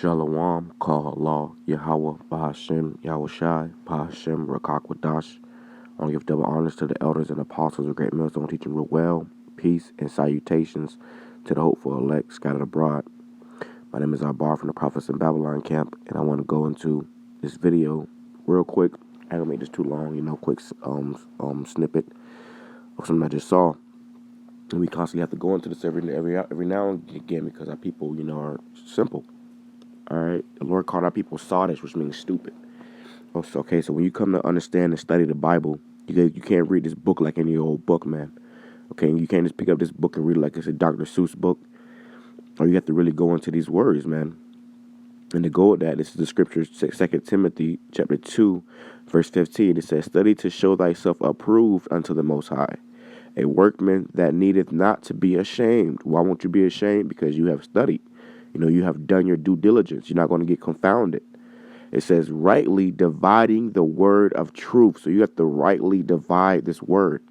Shalom, Kal Allah, Yahweh, Bahashem, Yahushai, Bahashem, Rakakwadash. I want to give double honors to the elders and apostles of Great Millstone teaching real well. Peace and salutations to the hopeful elect scattered abroad. My name is Arbar from the Prophets in Babylon camp, and I want to go into this video real quick. I don't make this too long, quick snippet of something I just saw. And we constantly have to go into this every now and again because our people, are simple. All right, the Lord called our people sottish, which means stupid. Okay, so when you come to understand and study the Bible, you can't read this book like any old book, man. Okay, you can't just pick up this book and read it like it's a Dr. Seuss book. Or you have to really go into these words, man. And to go with that, this is the scripture, 2 Timothy chapter 2, verse 15. It says, "Study to show thyself approved unto the Most High, a workman that needeth not to be ashamed." Why won't you be ashamed? Because you have studied. You have done your due diligence. You're not going to get confounded. It says, rightly dividing the word of truth. So you have to rightly divide this word,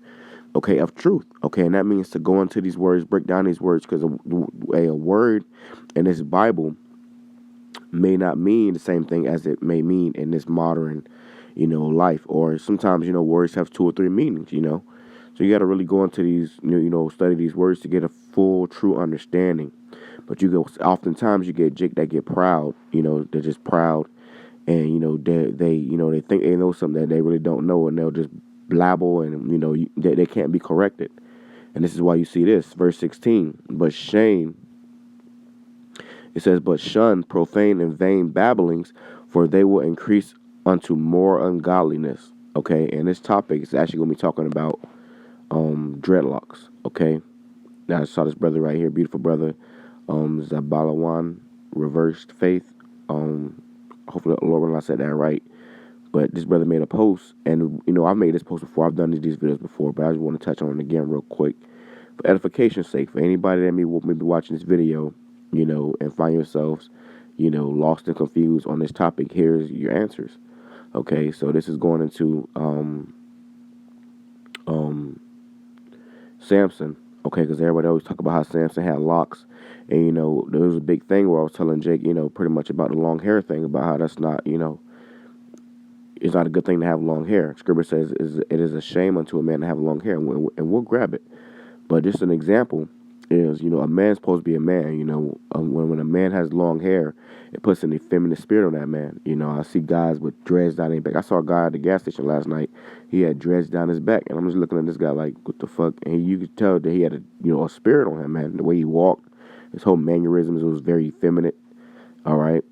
okay, of truth. Okay, and that means to go into these words, break down these words, because a word in this Bible may not mean the same thing as it may mean in this modern, life. Or sometimes, words have two or three meanings, So you got to really go into these, study these words to get a full, true understanding. But oftentimes you get jake that get proud, they're just proud, and they think they know something that they really don't know, and they'll just blabble, and they can't be corrected. And this is why you see this, verse 16. It says, "But shun profane and vain babblings, for they will increase unto more ungodliness." Okay, and this topic is actually going to be talking about dreadlocks. Okay, now I saw this brother right here, beautiful brother, Zabalawan, reversed faith. Hopefully the Lord will not said that right. But this brother made a post, and I've made this post before. I've done these videos before, but I just want to touch on it again real quick for edification's sake. For anybody that may be watching this video, and find yourselves, lost and confused on this topic, here's your answers. Okay, so this is going into Samson. Okay, because everybody always talk about how Samson had locks. And, there was a big thing where I was telling Jake, pretty much about the long hair thing, about how that's not, it's not a good thing to have long hair. Scripture says it is a shame unto a man to have long hair, and we'll grab it. But just an example is, a man's supposed to be a man, when a man has long hair, it puts an effeminate spirit on that man. I see guys with dreads down their back. I saw a guy at the gas station last night. He had dreads down his back, and I'm just looking at this guy like, what the fuck? And you could tell that he had a spirit on him, man. The way he walked, his whole mannerisms was very effeminate. All right.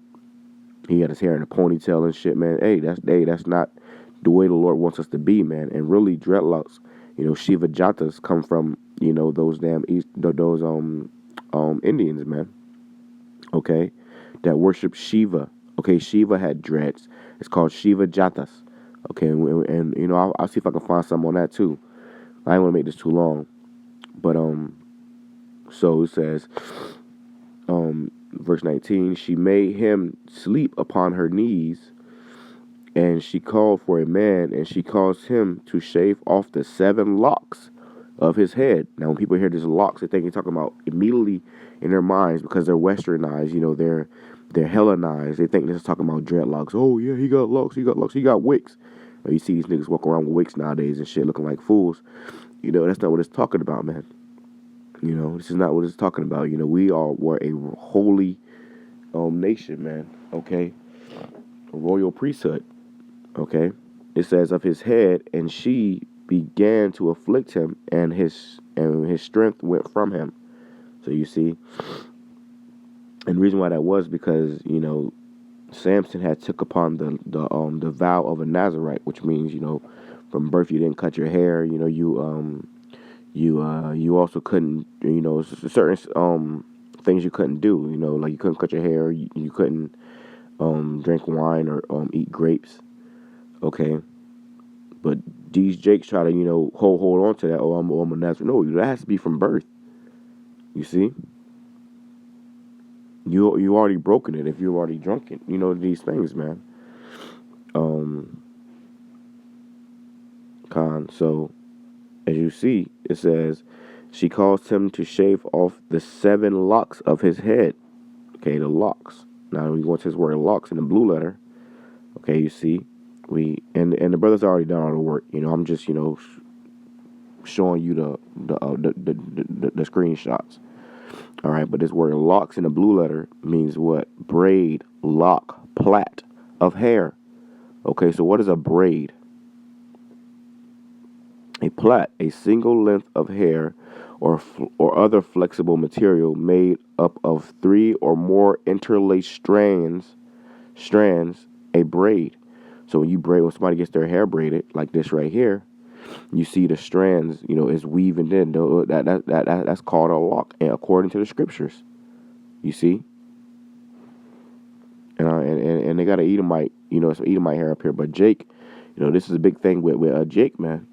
He had his hair in a ponytail and shit, man. That's not the way the Lord wants us to be, man. And really, dreadlocks, Shiva Jatas come from, those damn Indians, man. Okay, that worship Shiva. Okay, Shiva had dreads. It's called Shiva Jatas. Okay, and I'll see if I can find some on that too. I ain't want to make this too long, but so it says, verse 19, "She made him sleep upon her knees, and she called for a man, and she caused him to shave off the 7 locks of his head." Now, when people hear this locks, they think you're talking about immediately in their minds, because they're westernized, they're Hellenized. They think this is talking about dreadlocks. Oh yeah, he got locks, he got wicks. You see these niggas walk around with wicks nowadays and shit, looking like fools. That's not what it's talking about, man. This is not what it's talking about. We're a holy nation, man. Okay, a royal priesthood. Okay, it says of his head, and she began to afflict him, and his strength went from him. So you see, and the reason why that was because Samson had took upon the vow of a Nazarite, which means from birth you didn't cut your hair. You also couldn't, certain things you couldn't do. Like you couldn't cut your hair, you couldn't drink wine or eat grapes. Okay, but these Jakes try to hold on to that. Oh, I'm a Nazarite. No, that has to be from birth. You see, you already broken it if you already drunk it. These things, man. So as you see, it says, she caused him to shave off the 7 locks of his head. Okay, the locks. Now we go into this word locks in the blue letter. Okay, you see, and the brother's already done all the work. I'm just showing you the screenshots. All right, but this word locks in the blue letter means what? Braid, lock, plait of hair. Okay, so what is a braid? A plait, a single length of hair or other flexible material made up of three or more interlaced strands, a braid. So when somebody gets their hair braided like this right here, you see the strands, is weaving in. That's called a lock, and according to the scriptures, you see. And they got an Edomite, some Edomite hair up here. But Jake, this is a big thing with Jake, man.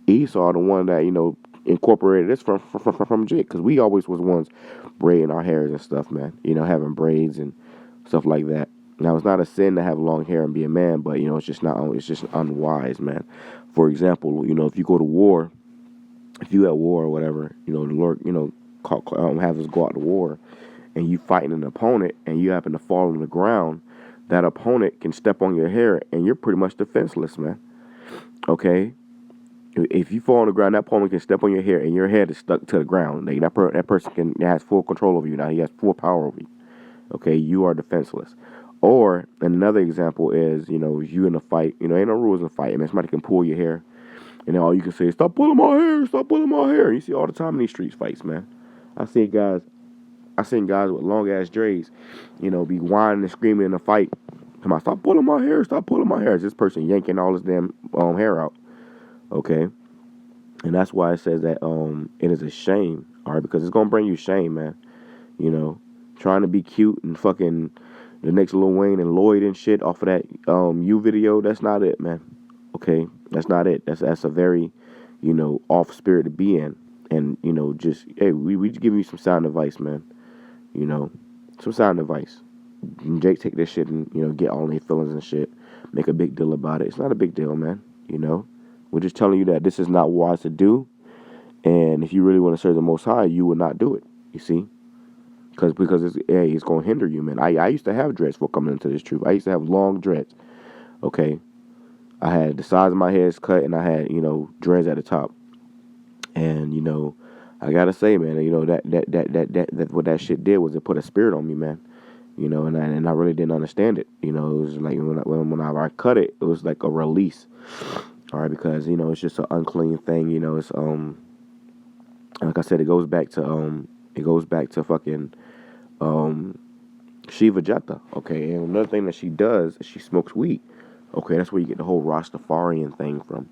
Esau, the one that incorporated this from Jake, because we always was ones braiding our hairs and stuff, man. Having braids and stuff like that. Now, it's not a sin to have long hair and be a man, but it's just not. It's just unwise, man. For example, if you go to war, if you at war or whatever, the Lord, have us go out to war, and you fighting an opponent, and you happen to fall on the ground, that opponent can step on your hair, and you're pretty much defenseless, man. Okay. If you fall on the ground, that opponent can step on your hair, and your head is stuck to the ground. That person has full control over you now. He has full power over you. Okay, you are defenseless. Or another example is, you in a fight. Ain't no rules in fighting. Man, somebody can pull your hair, and then all you can say is, "Stop pulling my hair! Stop pulling my hair!" And you see all the time in these street fights, man. I seen guys with long ass dreads, be whining and screaming in a fight. Come on, stop pulling my hair! Stop pulling my hair! It's this person yanking all his damn hair out. Okay, and that's why it says that it is a shame. All right, because it's gonna bring you shame, man. Trying to be cute and fucking the next Lil Wayne and Lloyd and shit off of that You video. That's not it, man. Okay, that's not it. That's a very off spirit to be in. And just hey, we just give you some sound advice, man. Some sound advice. And Jake take this shit and get all their feelings and shit, make a big deal about it. It's not a big deal, man. We're just telling you that this is not wise to do, and if you really want to serve the Most High, you will not do it. You see, because it's going to hinder you, man. I used to have dreads before coming into this truth. I used to have long dreads. Okay, I had the size of my head cut, and I had dreads at the top, and I gotta say, man, that what that shit did was it put a spirit on me, man. And I really didn't understand it. It was like when I cut it, it was like a release. All right, because it's just an unclean thing. It's like I said, it goes back to fucking Shiva Jata. Okay, and another thing that she does is she smokes weed. Okay, that's where you get the whole Rastafarian thing from.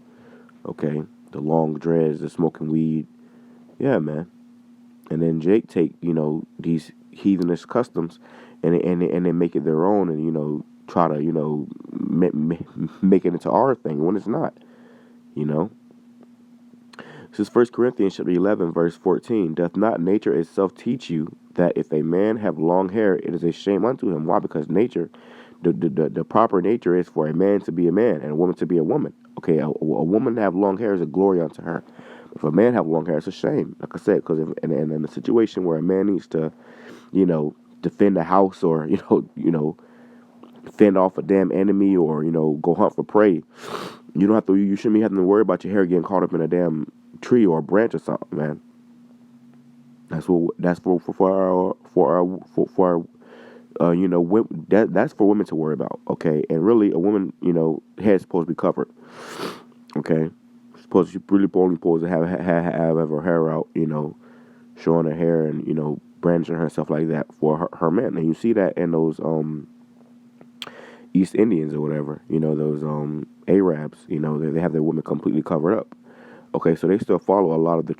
Okay, the long dreads, the smoking weed. Yeah, man. And then Jake take these heathenish customs and they make it their own and try to make it into our thing when it's not. This is 1 Corinthians chapter 11, verse 14. Doth not nature itself teach you that if a man have long hair, it is a shame unto him? Why? Because nature, the proper nature is for a man to be a man and a woman to be a woman. Okay, a woman to have long hair is a glory unto her. If a man have long hair, it's a shame. Like I said, because in a situation where a man needs to, defend the house or fend off a damn enemy or go hunt for prey, you shouldn't be having to worry about your hair getting caught up in a damn tree or a branch or something, man. That's for that's for women to worry about. Okay, and really a woman head's supposed to be covered. Okay, she really only supposed to have her hair out, showing her hair and brandishing herself like that for her men. And you see that in those East Indians or whatever, those Arabs, they have their women completely covered up. Okay, so they still follow a lot of the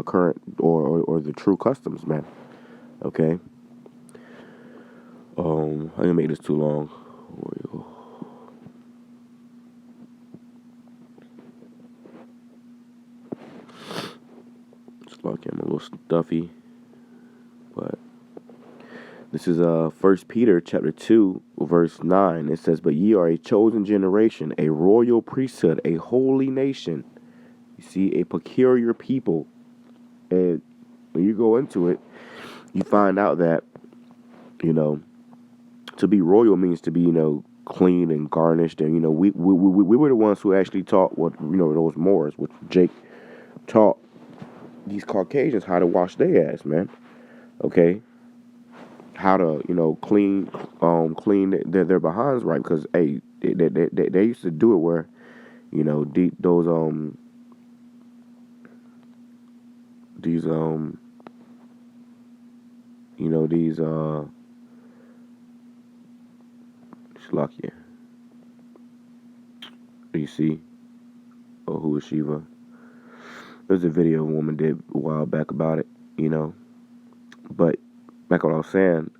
current or the true customs, man. Okay. I'm gonna make this too long. It's like I'm a little stuffy, but this is 1 Peter chapter 2, verse 9. It says, "But ye are a chosen generation, a royal priesthood, a holy nation." You see, a peculiar people. And when you go into it, you find out that, you know, to be royal means to be, clean and garnished. And, we were the ones who actually taught what, those Moors, which Jake taught these Caucasians how to wash their ass, man. Okay? How to, clean their behinds right. Because, hey, they used to do it where, those, these, these, Shalakia. You see? Oh, who is Shiva? There's a video a woman did a while back about it, But like what I was saying,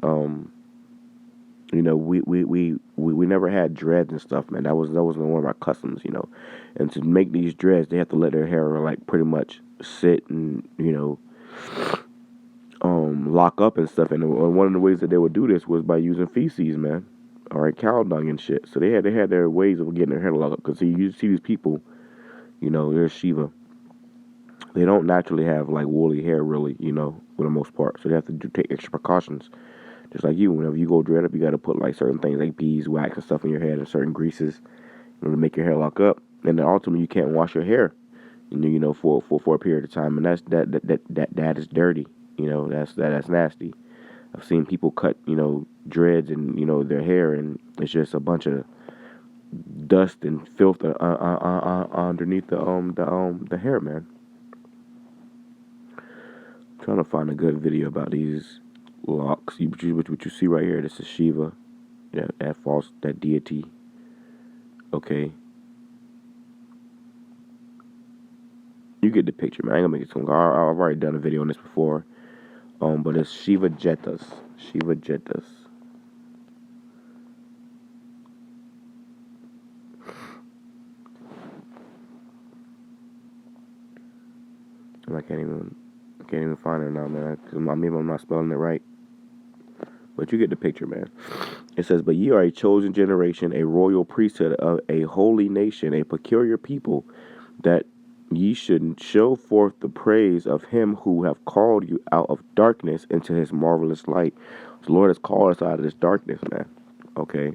we never had dreads and stuff, man. That wasn't one of our customs, And to make these dreads, they have to let their hair like pretty much sit and lock up and stuff. And one of the ways that they would do this was by using feces, man. All right, cow dung and shit. So they had their ways of getting their hair locked up. Because you see these people, they're Shiva. They don't naturally have like woolly hair, really, for the most part. So they have to take extra precautions. Just like you, whenever you go dread up, you got to put like certain things like beeswax and stuff in your head and certain greases, to make your hair lock up. And then ultimately, you can't wash your hair, for a period of time, and that is dirty. That's nasty. I've seen people cut, dreads and their hair, and it's just a bunch of dust and filth underneath the hair, man. Trying to find a good video about these locks. What you see right here, this is Shiva, that deity. Okay. You get the picture, man. I ain't gonna make it too long. I've already done a video on this before. But it's Shiva Jettas. Shiva Jettas. And I can't even find her now, man. Cause maybe I'm not spelling it right. But you get the picture, man. It says, "But ye are a chosen generation, a royal priesthood of a holy nation, a peculiar people, that ye should show forth the praise of him who have called you out of darkness into his marvelous light." The Lord has called us out of this darkness, man. Okay.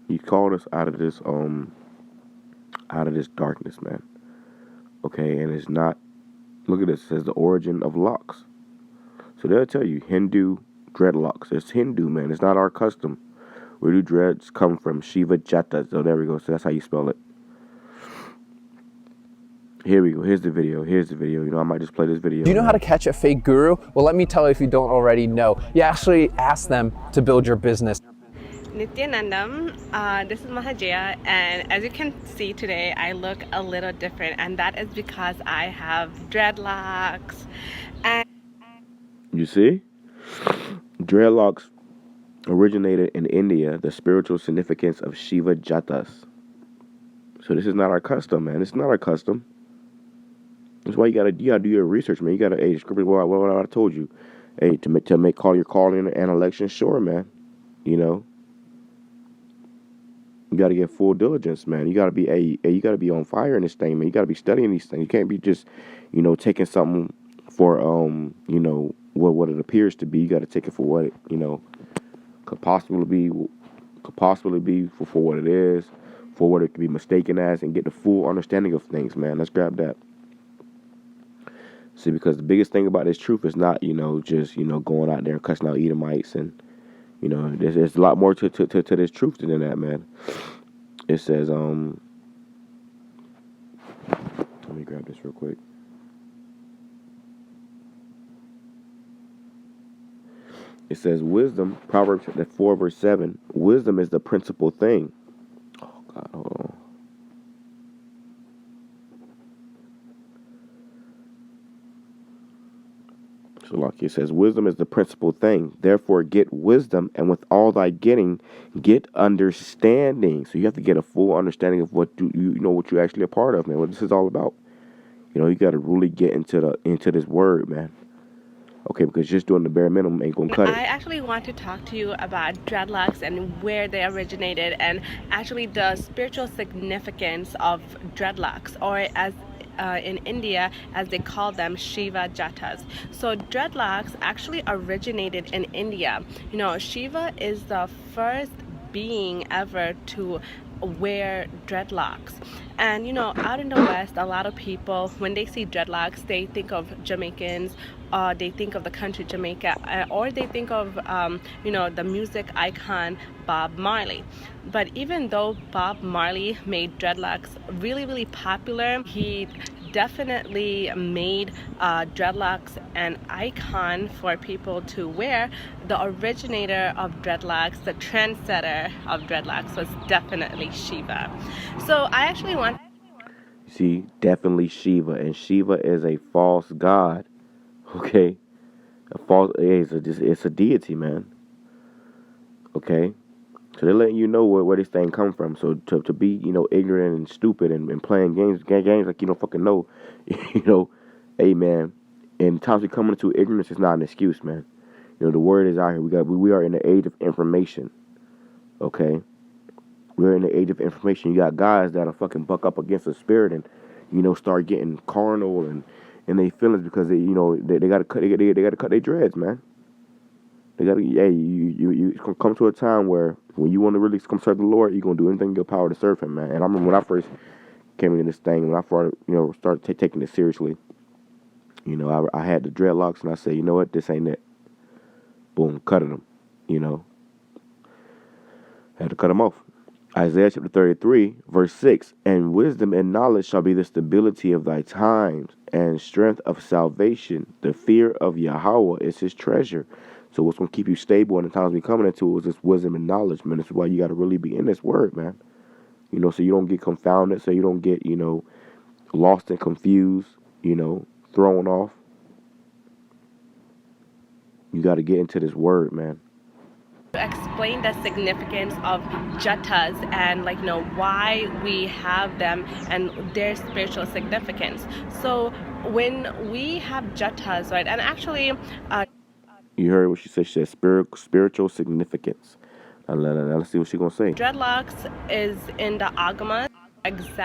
He called us out of this darkness, man. Okay, and it's not, look at this, it says the origin of locks. So they'll tell you Hindu dreadlocks. It's Hindu, man. It's not our custom. Where do dreads come from? Shiva Jata. So there we go. So that's how you spell it. Here we go. Here's the video. I might just play this video. Do you know how to catch a fake guru? Well, let me tell you if you don't already know. You actually ask them to build your business. Nityanandam, this is Mahajaya, and as you can see today, I look a little different, and that is because I have dreadlocks. And you see? Dreadlocks originated in India, the spiritual significance of Shiva Jatas. So this is not our custom, man. It's not our custom. That's why you gotta do your research, man. You gotta, hey, what I told you, hey, to call your calling and election sure, man. You gotta get full diligence, man. You gotta be on fire in this thing, man. You gotta be studying these things. You can't be just, taking something for what it appears to be. You gotta take it for what it, could possibly be for what it is, for what it could be mistaken as, and get the full understanding of things, man. Let's grab that. See, because the biggest thing about this truth is not, just, going out there and cussing out Edomites, and, there's a lot more to this truth than that, man. It says, let me grab this real quick. It says, wisdom, Proverbs 4, verse 7, wisdom is the principal thing. Oh, God, hold on. So like it says, wisdom is the principal thing. Therefore, get wisdom, and with all thy getting, get understanding. So you have to get a full understanding of what what you're actually a part of, man. What this is all about. You got to really get into this word, man. Okay, because just doing the bare minimum ain't gonna cut it. I actually want to talk to you about dreadlocks and where they originated, and actually the spiritual significance of dreadlocks, or as in India, as they call them, Shiva Jattas. So dreadlocks actually originated in India. You know, Shiva is the first being ever to wear dreadlocks. And you know, out in the West, a lot of people, when they see dreadlocks, they think of Jamaicans, they think of the country Jamaica, or they think of you know, the music icon Bob Marley. But even though Bob Marley made dreadlocks really, really popular, he definitely made dreadlocks an icon for people to wear. The originator of dreadlocks, the trendsetter of dreadlocks, was definitely Shiva. So I actually want. See, definitely Shiva, and Shiva is a false god. Okay, a false. It's a deity, man. Okay, so they're letting you know where this thing come from. So to be, you know, ignorant and stupid and playing games like you don't fucking know, you know, hey man. And times we come into ignorance is not an excuse, man. You know, the word is out here. We are in the age of information. Okay, we're in the age of information. You got guys that'll fucking buck up against the spirit and, you know, start getting carnal and they feelings because they, you know, they gotta cut they gotta cut their dreads, man. They gotta, hey, you it's gonna come to a time where when you want to really come serve the Lord, you're gonna do anything in your power to serve Him, man. And I remember when I first came into this thing, when I started, you know, taking it seriously. You know, I had the dreadlocks and I said, you know what, this ain't it. Boom, cutting them. You know, had to cut them off. Isaiah chapter 33, verse 6, and wisdom and knowledge shall be the stability of thy times, and strength of salvation. The fear of Yahweh is his treasure. So what's going to keep you stable in the times we coming into is this wisdom and knowledge, man. That's why you got to really be in this word, man. You know, so you don't get confounded, so you don't get, you know, lost and confused, you know, thrown off. You got to get into this word, man. Explain the significance of jattas and, like, you know, why we have them and their spiritual significance. So when we have jattas, right, and actually You heard what she said. She said spiritual significance. Now, let's see what she's going to say. dreadlocks is in the agamas exact